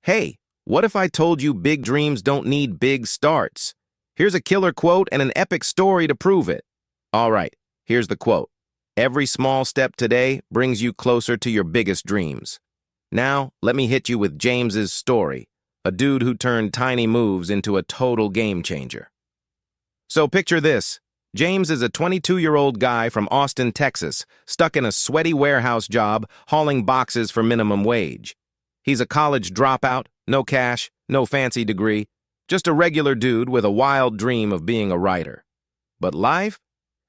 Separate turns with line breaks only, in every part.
Hey, what if I told you big dreams don't need big starts? Here's a killer quote and an epic story to prove it. All right, here's the quote. Every small step today brings you closer to your biggest dreams. Now, let me hit you with James's story, a dude who turned tiny moves into a total game changer. So picture this. James is a 22-year-old guy from Austin, Texas, stuck in a sweaty warehouse job hauling boxes for minimum wage. He's a college dropout, no cash, no fancy degree, just a regular dude with a wild dream of being a writer. But life?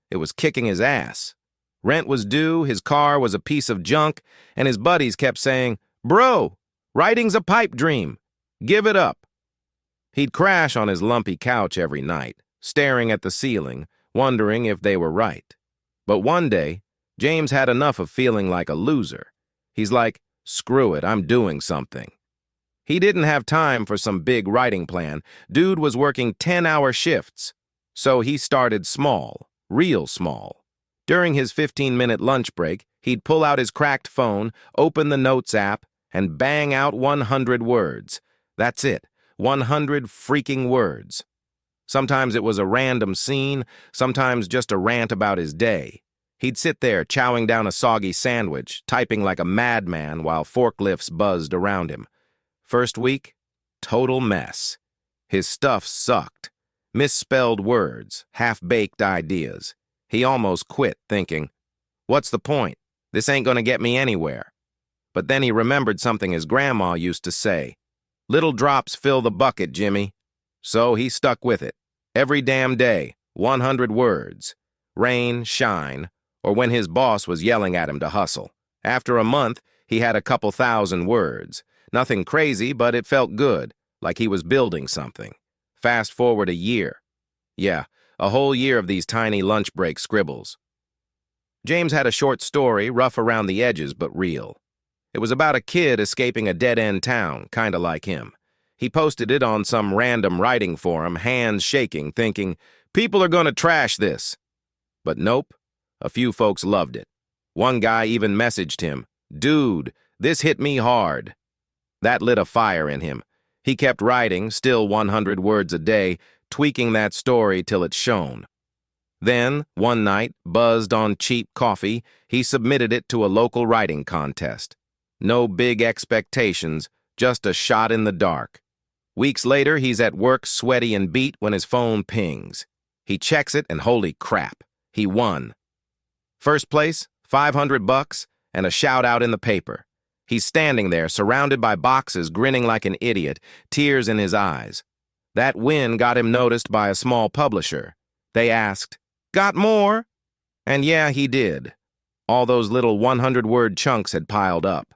It was kicking his ass. Rent was due, his car was a piece of junk, and his buddies kept saying, "Bro, writing's a pipe dream. Give it up." He'd crash on his lumpy couch every night, staring at the ceiling, wondering if they were right. But one day, James had enough of feeling like a loser. He's like, "Screw it, I'm doing something." He didn't have time for some big writing plan. Dude was working 10-hour shifts. So he started small, real small. During his 15-minute lunch break, he'd pull out his cracked phone, open the Notes app, and bang out 100 words. That's it, 100 freaking words. Sometimes it was a random scene, sometimes just a rant about his day. He'd sit there chowing down a soggy sandwich, typing like a madman while forklifts buzzed around him. First week, total mess. His stuff sucked. Misspelled words, half-baked ideas. He almost quit, thinking, "What's the point? This ain't gonna get me anywhere." But then he remembered something his grandma used to say. "Little drops fill the bucket, Jimmy." So he stuck with it. Every damn day, 100 words. Rain, shine, or when his boss was yelling at him to hustle. After a month, he had a couple thousand words. Nothing crazy, but it felt good, like he was building something. Fast forward a year. Yeah, a whole year of these tiny lunch break scribbles. James had a short story, rough around the edges, but real. It was about a kid escaping a dead-end town, kinda like him. He posted it on some random writing forum, hands shaking, thinking, "People are gonna trash this." But nope, a few folks loved it. One guy even messaged him, "Dude, this hit me hard." That lit a fire in him. He kept writing, still 100 words a day, tweaking that story till it shone. Then, one night, buzzed on cheap coffee, he submitted it to a local writing contest. No big expectations, just a shot in the dark. Weeks later, he's at work sweaty and beat when his phone pings. He checks it and holy crap, he won. First place, $500, and a shout out in the paper. He's standing there, surrounded by boxes, grinning like an idiot, tears in his eyes. That win got him noticed by a small publisher. They asked, "Got more?" And yeah, he did. All those little 100-word chunks had piled up.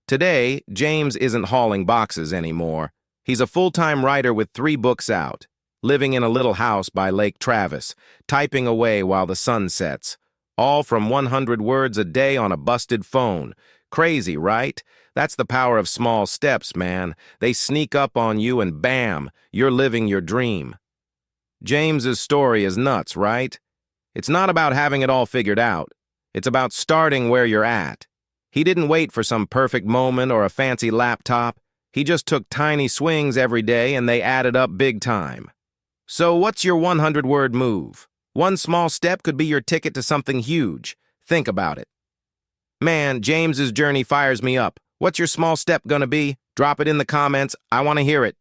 Today, James isn't hauling boxes anymore. He's a full-time writer with 3 books out, living in a little house by Lake Travis, typing away while the sun sets, all from 100 words a day on a busted phone. Crazy, right? That's the power of small steps, man. They sneak up on you and bam, you're living your dream. James's story is nuts, right? It's not about having it all figured out. It's about starting where you're at. He didn't wait for some perfect moment or a fancy laptop. He just took tiny swings every day and they added up big time. So what's your 100-word move? One small step could be your ticket to something huge. Think about it. Man, James's journey fires me up. What's your small step gonna be? Drop it in the comments. I want to hear it.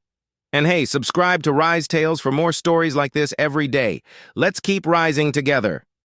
And hey, subscribe to RiseTales for more stories like this every day. Let's keep rising together.